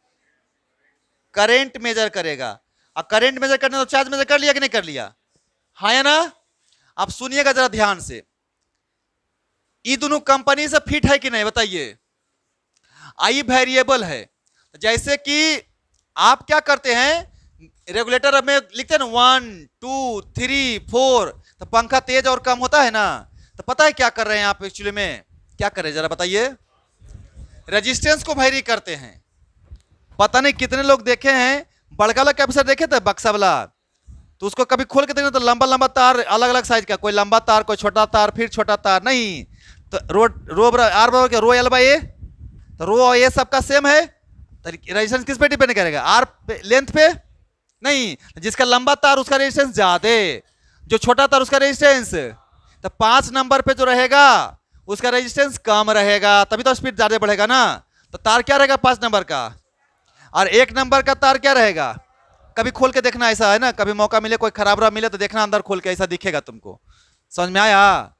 करंट मेजर करेगा। अब करंट मेजर करने तो चार्ज मेजर कर लिया कि नहीं कर लिया? हाँ या ना? अब सुनिएगा जरा ध्यान से, ये दोनों कंपनी से फिट है कि नहीं बताइए? आई वेरिएबल है। जैसे कि आप क्या करते हैं, रेगुलेटर में लिखते हैं ना 1 2 3 4, तो पंखा तेज और कम होता है ना। तो पता है क्या कर रहे हैं आप एक्चुअली में? क्या कर रहे हैं जरा बताइए? रेजिस्टेंस को वेरी करते हैं। पता नहीं कितने लोग देखे हैं, बड़का वाला कैपेसिटर देखे थे बक्सा वाला, तो उसको कभी खोल के देखें तो लंबा लंबा तार, अलग अलग साइज का, कोई लंबा तार, कोई छोटा तार, फिर छोटा तार। नहीं तो रो आर बराबर क्या, रो एल बाई ए, तो रो ए सबका सेम है। तो रेजिस्टेंस किस पे डिपेंड करेगा? आर पे, लेंथ पे? नहीं, जिसका लंबा तार उसका रेजिस्टेंस ज्यादा, जो छोटा तार उसका रेजिस्टेंस, तो 5 नंबर पे जो रहेगा उसका रेजिस्टेंस कम रहेगा, तभी तो स्पीड ज्यादा बढ़ेगा ना। तो तार क्या रहेगा 5 नंबर का, और 1 नंबर का तार क्या रहेगा? कभी खोल के देखना, ऐसा है ना, कभी मौका मिले कोई खराब रहा मिले तो देखना अंदर खोल के, ऐसा दिखेगा तुमको। समझ में आया?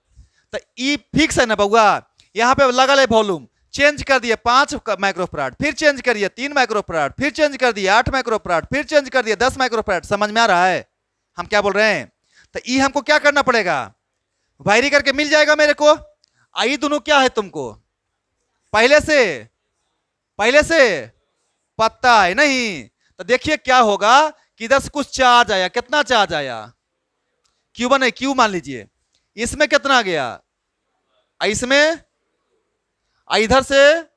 तो ई फिक्स है ना बउआ। यहाँ पे लगा ले वॉल्यूम, चेंज कर दिए 5 माइक्रोफराड, फिर चेंज करिए 3 माइक्रोफराड, फिर चेंज कर दिए 8 माइक्रोफराड, फिर चेंज कर दिए 10 माइक्रोफराड। समझ में आ रहा है हम क्या बोल रहे हैं? तो ई हमको क्या करना पड़ेगा? वायरी करके मिल जाएगा मेरे को। आई दोनों क्या है तुमको पहले से पता है नहीं? तो देखिए क्या होगा कि इधर से कुछ चार्ज आया। कितना चार्ज आया? Q1 है, Q मान लीजिए। इसमें कितना गया? इसमें इधर से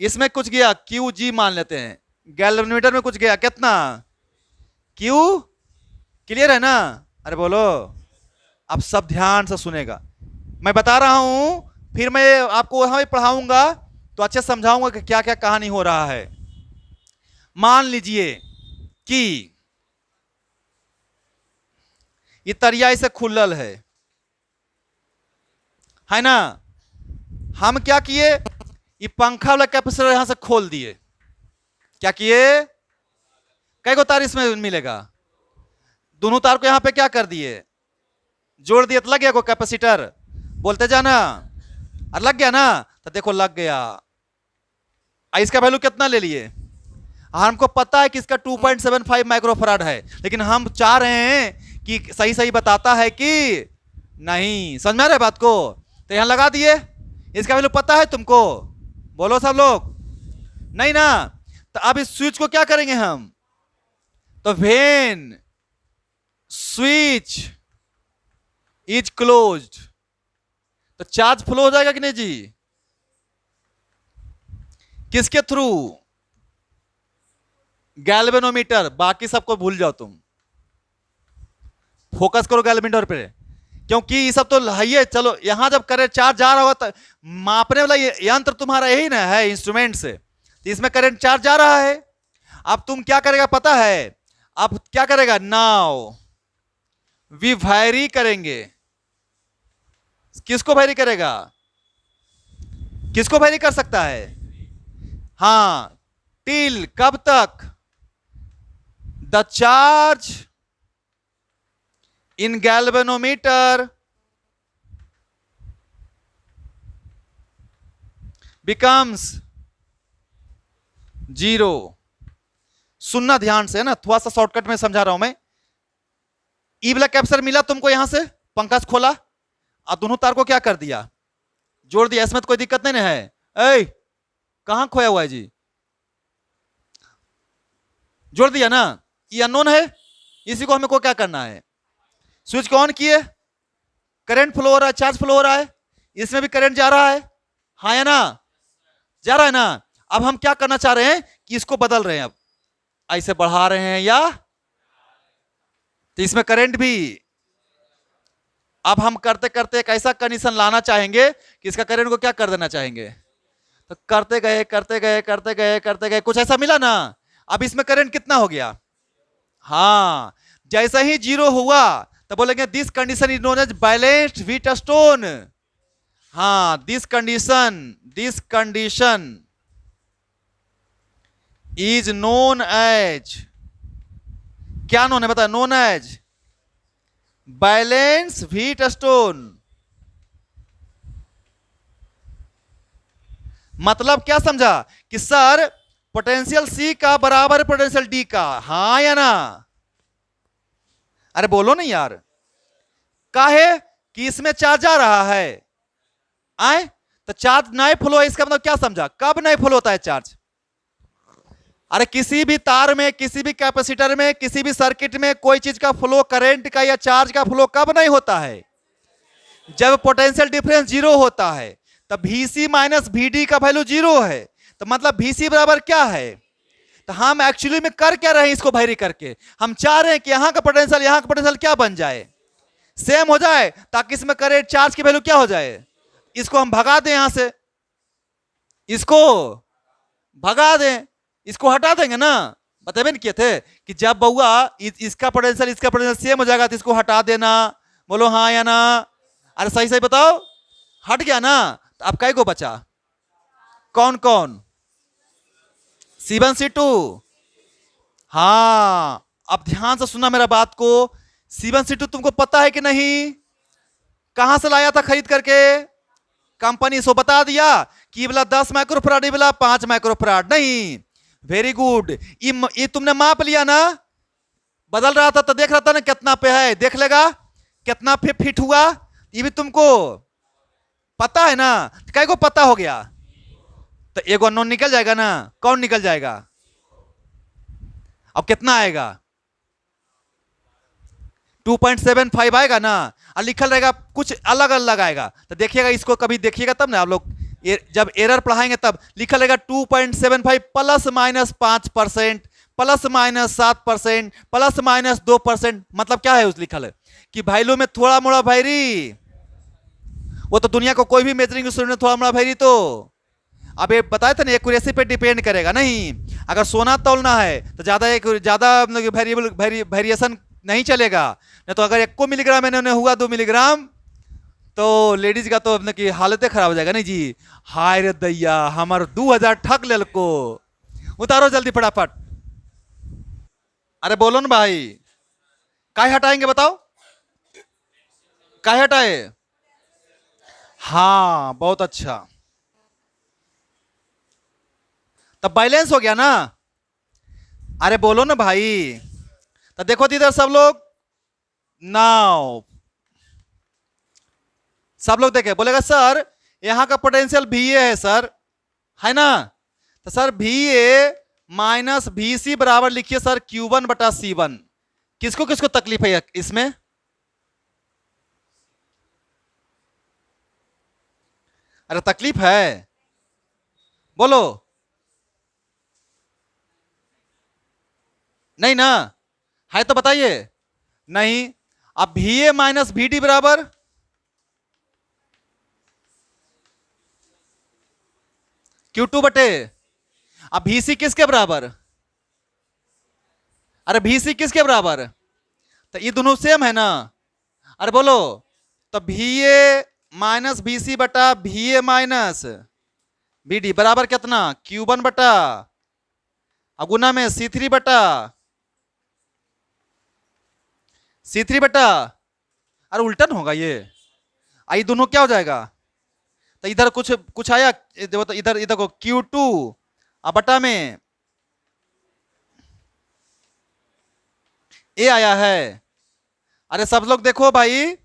इसमें कुछ गया, QG मान लेते हैं। गैल्वेनोमीटर में कुछ गया, कितना? Q। क्लियर है ना? अरे बोलो, अब सब ध्यान से सुनेगा। मैं बता रहा हूं, फिर मैं आपको वहां भी पढ़ाऊंगा तो अच्छे समझाऊंगा कि क्या क्या कहानी हो रहा है। मान लीजिए कि ये तरिया इसे खुलल है ना। हम क्या किए, ये पंखा वाला कैपेसिटर यहां से खोल दिए। क्या किए? कई गो तार इसमें मिलेगा, दोनों तार को यहां पे क्या कर दिए, जोड़ दिए, तो लग गया को कैपेसिटर। बोलते जाना, और लग गया ना। तो देखो लग गया। इसका वैल्यू कितना ले लिए? हमको पता है कि इसका 2.75 माइक्रोफराड है, लेकिन हम चाह रहे हैं कि सही सही बताता है कि नहीं। समझ में आ रहा है बात को? तो यहां लगा दिए। इसका वैल्यू पता है तुमको? बोलो सब लोग। नहीं ना? तो अब इस स्विच को क्या करेंगे हम? तो व्हेन स्विच इज क्लोज्ड, तो चार्ज फ्लो हो जाएगा कि नहीं जी? किसके थ्रू? गैल्वेनोमीटर। बाकी सबको भूल जाओ, तुम फोकस करो गैल्वेनोमीटर पे, क्योंकि ये सब तो है ही है। चलो यहां जब करंट चार्ज जा रहा होगा तो मापने वाला यंत्र तुम्हारा यही ना है, इंस्ट्रूमेंट से, तो इसमें करंट चार्ज जा रहा है। अब तुम क्या करेगा पता है? अब क्या करेगा? नाउ वी वैरी करेंगे। किसको वैरी करेगा? किसको वैरी कर सकता है? हां, टिल कब तक? The charge in galvanometer becomes 0। सुनना ध्यान से, ना थोड़ा सा शॉर्टकट में समझा रहा हूं मैं। ई वाला कैपेसिटर मिला तुमको, यहां से पंखा से खोला और दोनों तार को क्या कर दिया? जोड़ दिया। इसमें तो कोई दिक्कत नहीं है। ऐ कहां खोया हुआ है जी? जोड़ दिया ना। ये अननोन है, इसी को हमें को क्या करना है? स्विच को ऑन किए, करंट फ्लो हो रहा है, चार्ज फ्लो हो रहा है, इसमें भी करंट जा रहा है। हाँ या ना? जा रहा है ना? अब हम क्या करना चाह रहे हैं कि इसको बदल रहे हैं। अब ऐसे बढ़ा रहे हैं या, तो इसमें करंट भी अब हम करते करते एक ऐसा कंडीशन लाना चाहेंगे कि इसका करंट को क्या कर देना चाहेंगे, तो करते गए करते गए करते गए करते गए, कुछ ऐसा मिला ना। अब इसमें करंट कितना हो गया, हाँ, जैसे ही जीरो हुआ तो बोलेंगे this condition is known as balanced Wheatstone. हाँ, this condition is known as, क्या नोन है बता, नोन एज बैलेंस व्हीटस्टोन। मतलब क्या समझा कि सर पोटेंशियल सी का बराबर पोटेंशियल डी का, हाँ या ना, अरे बोलो नहीं यार, काहे कि इसमें चार्ज आ रहा है, आए तो चार्ज नहीं फ्लो है, इसका मतलब क्या समझा, कब नहीं फ्लो होता है चार्ज, अरे किसी भी तार में, किसी भी कैपेसिटर में, किसी भी सर्किट में कोई चीज का फ्लो, करंट का या चार्ज का फ्लो कब नहीं होता है, जब पोटेंशियल डिफरेंस जीरो होता है। तब Vc माइनस Vd का वैल्यू जीरो है, तो मतलब Vc बराबर क्या है, तो हम एक्चुअली में कर क्या रहे हैं, इसको वैरी करके हम चाह रहे हैं कि यहां का पोटेंशियल यहां का पोटेंशियल क्या बन जाए, सेम हो जाए, ताकि इसमें करंट चार्ज की वैल्यू क्या हो जाए, इसको हम भगा दें यहां से, इसको भगा दें, इसको हटा देंगे ना, बताबे नहीं किए थे कि जब बउआ इसका पोटेंशियल सेम हो जाएगा तो इसको हटा देना, बोलो हाँ या ना, अरे सही सही बताओ, हट गया ना, तो अब कै को बचा, कौन कौन, C1 C2, हाँ, अब ध्यान से सुनना मेरा बात को, C1 C2 तुमको पता है कि नहीं, कहां से लाया था खरीद करके, कंपनी सो बता दिया कि ये वाला 10 माइक्रोफराड, ये वाला 5 माइक्रोफराड, नहीं, वेरी गुड, ये तुमने माप लिया ना, बदल रहा था तो देख रहा था ना कितना पे है, देख लेगा कितना पे फिट हुआ, ये भी तुमको पता है ना, कै को पता हो गया, तो एक अननोन निकल जाएगा ना, कौन निकल जाएगा, अब कितना आएगा, 2.75 आएगा ना, और लिखल रहेगा कुछ अलग अलग आएगा, तो देखिएगा इसको कभी देखिएगा तब ना आप लोग, जब एरर पढ़ाएंगे तब लिखल रहेगा 2.75 plus minus 5%, plus minus 7%, plus minus 2%, मतलब क्या है उस लिखल है कि वैल्यू में थोड़ा मोड़ा वैरी, वो तो दुनिया को कोई भी मेजरिंग इंस्ट्रूमेंट में थोड़ा मोड़ा वैरी, तो अब ये बताए थे ना एक्यूरेसी पे डिपेंड करेगा, नहीं, अगर सोना तौलना है तो ज्यादा वेरिएशन नहीं चलेगा, नहीं तो अगर 1 मिलीग्राम इन्होंने हुआ 2 मिलीग्राम तो लेडीज का तो की हालत खराब हो जाएगा, नहीं जी, हाय रे दैया हमार 2000 ठग लेल को, उतारो जल्दी फटाफट, अरे बोलो ना भाई, काय हटाएंगे बताओ, काय हटाए, हाँ बहुत अच्छा, तब बैलेंस हो गया ना, अरे बोलो ना भाई, तो देखो इधर सब लोग, नाउ सब लोग देखे, बोलेगा सर यहां का पोटेंशियल VA है सर, है ना, तो सर VA माइनस VC बराबर लिखिए सर Q1 बटा C1, किसको किसको तकलीफ है इसमें, अरे तकलीफ है, बोलो, नहीं ना, है तो बताइए, नहीं, अब VA माइनस VD बराबर Q2 बटे, अब VC किसके बराबर, अरे VC किसके बराबर, तो ये दोनों सेम है ना, अरे बोलो, तो VA माइनस VC बटा VA माइनस VD बराबर कितना, Q1 बटा अगुना में C3 बटा अरे उल्टन होगा ये, आई दोनों क्या हो जाएगा, तो इधर कुछ कुछ आया, तो इधर इधर को Q2 बटा में ए आया है, अरे सब लोग देखो भाई,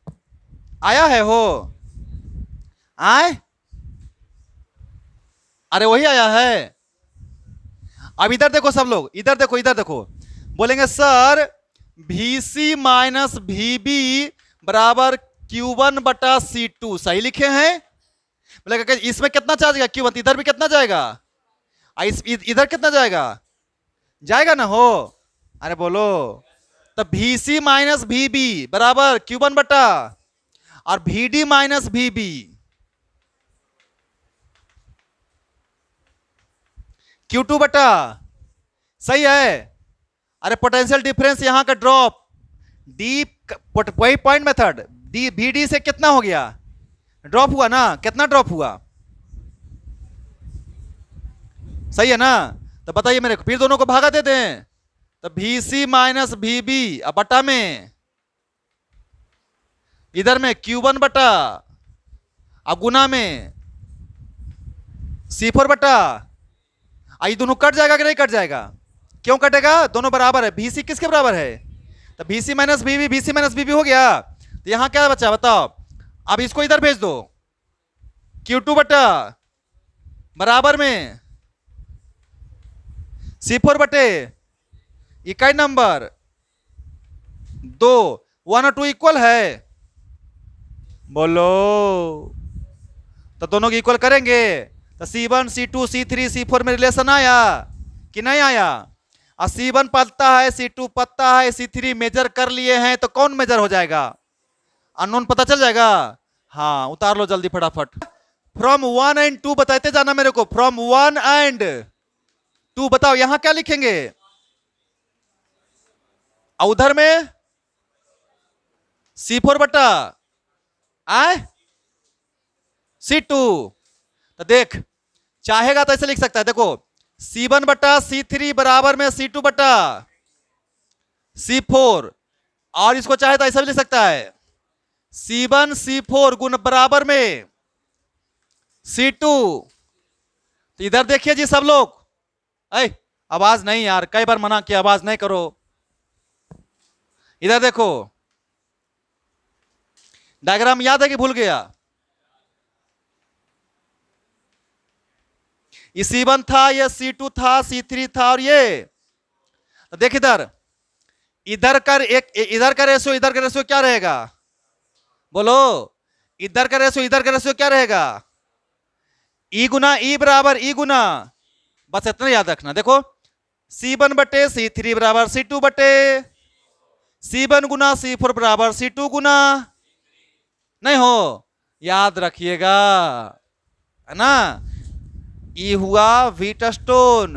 आया है हो, आए, अरे वही आया है, अब इधर देखो सब लोग, इधर देखो, बोलेंगे सर VC माइनस VB बराबर Q1 बटा C2, सही लिखे हैं, बोलेगा इसमें कितना चार्ज जाएगा Q1, इधर भी कितना जाएगा, इधर कितना जाएगा ना हो, अरे बोलो, तो VC माइनस VB बराबर Q1 बटा, और VD माइनस VB, Q2 बटा, सही है। अरे पोटेंशियल डिफरेंस यहां का ड्रॉप, डी वही पॉइंट मेथड, डी VD से कितना हो गया, ड्रॉप हुआ ना, कितना ड्रॉप हुआ, सही है ना। तो बताइए मेरे को, फिर दोनों को भागा देते हैं, तो VC माइनस VB अब बटा में, इधर में Q1 बटा, अब गुना में C4 बटा, ये दोनों कट जाएगा कि नहीं कट जाएगा, क्यों कटेगा, दोनों बराबर है। VC किसके बराबर है, तो VC minus VB, VC minus VB हो गया। तो यहां क्या बचा बताओ, अब इसको इधर भेज दो, Q2 बटा बराबर में C4 बटे इकाई नंबर 2, 1 और 2 इक्वल है, बोलो, तो दोनों को इक्वल करेंगे, तो C1 C2 C3 C4 में रिलेशन आया कि नहीं आया। और C1 पता है, C2 पता है, C3 मेजर कर लिए हैं, तो कौन मेजर हो जाएगा, अननोन पता चल जाएगा। हाँ उतार लो जल्दी फटाफट, फ्रॉम 1 एंड 2 बताते जाना मेरे को, फ्रॉम 1 एंड 2 बताओ यहां क्या लिखेंगे, उधर में C4 बटा C2। तो देख चाहेगा तो ऐसे लिख सकता है, देखो C1 बटा C3 बराबर में C2 बटा C4, और इसको चाहे तो ऐसा भी लिख सकता है, C1 C4 गुण बराबर में C2। तो इधर देखिए जी सब लोग, आवाज नहीं यार, कई बार मना किया आवाज नहीं करो, इधर देखो, डायग्राम याद है कि भूल गया, ये C1 था, ये C2 था, C3 था, और ये तो देख इधर, इधर का रेशियो इधर का रेशियो क्या रहेगा, बोलो, इधर का रेशियो इधर का रेशियो क्या रहेगा, E गुना E बराबर E गुना, बस इतना याद रखना। देखो C1 बटे C3 बराबर C2 बटे C1 गुना C4 बराबर C2 गुना, नहीं हो, याद रखिएगा, है ना। ये हुआ व्हीटस्टोन,